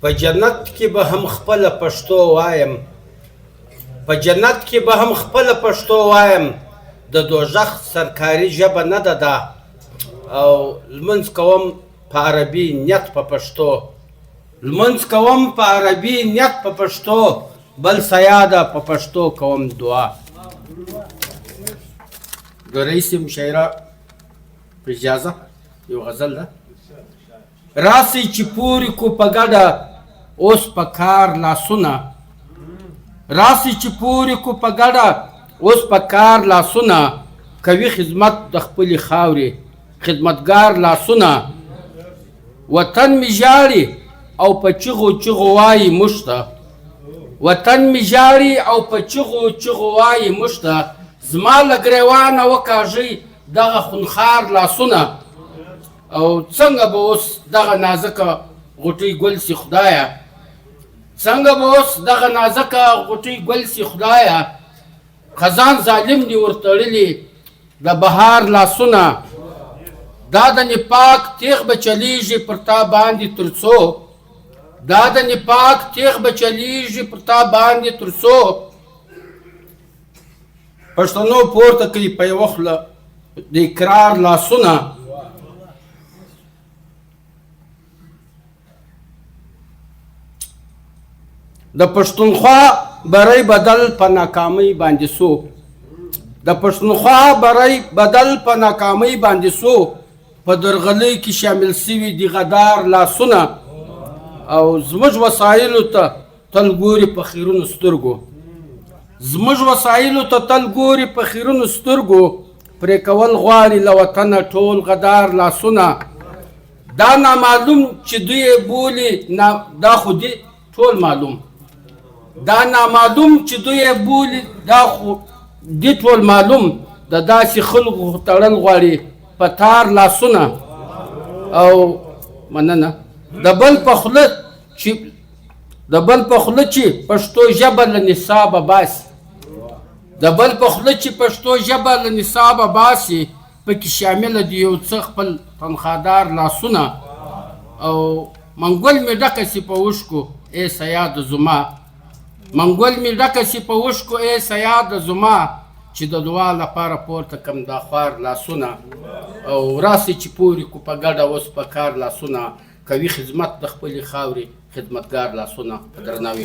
په جنت کې به هم خپله پښتو وایم په جنت کې به هم خپله پښتو وایم د دوزخ سرکاري ژبه نه ده دا او لمونځ کوم په عربي نیت په پښتو لمونځ کوم په عربي نیت په پښتو بل سیاده په پښتو کوم دعا د رئیس مشاعره په اجازه یو غزل ده راسئ چې پورې کو په ګډه اوس په کار لاسونه راسئ چې پورې کو په ګډه اوس په کار لاسونه کوي خدمت د خپلې خاورې خدمتګار لاسونه وطن مې ژاړي او په چغو چغو وایي موږ ته وطن مې ژاړي او په چغو چغو وایي موږ ته زما له ګریوانه وکاږئ دغه خونخوار لاسونه او څنګه به اوس دغه نازکه غوټۍ ګل سي خدایه څنګه به اوس دغه نازکه غوټۍ ګل سي خدایه خزان ظالم دي ورتړلي د بهار لاسونه دا د نپاک تیغ به چلیږي پر تا باندې تر څو دا د نپاک تیغ به چلیږي پر تا باندې تر څو پښتنو پورته کوي په یوه خوله د اقرار لاسونه د پښتونخوا بری بدل په ناکامۍ باندې سو د پښتونخوا بری بدل په ناکامۍ باندې سو په درغلۍ کې شامل سوي دي غدار لاسونه او زموږ وسایلو ته تل ګوري په خیرونو سترګو زموږ وسایلو ته تل ګوري په خیرونو سترګو پرې کول غواړي له وطنه ټول غدار لاسونه دا نامعلوم چې دوی بولي دا خو دې ټول معلوم دا نامعلوم چې دوی بولي دا خو دې ټول معلوم د داسې خلکو تړل غواړي په تار لاسونه او مننه د بل په خوله چې پښتو ژبه له نصابه باسي د بل په خوله چې پښتو ژبه له نصابه باسي پکې شامله دي یو څه خپل تنخوادار لاسونه او منګول مې ډکه سي په وشکو ای سیاد زما منګول مې ډکه سي په وشکو ای سیاد زما چې د دعا لپاره پورته کم دا خوار لاسونه او راسئ چې پورې کو په ګډه اوس په کار لاسونه کوي خدمت د خپلې خاورې خدمتګار لاسونه په درناوي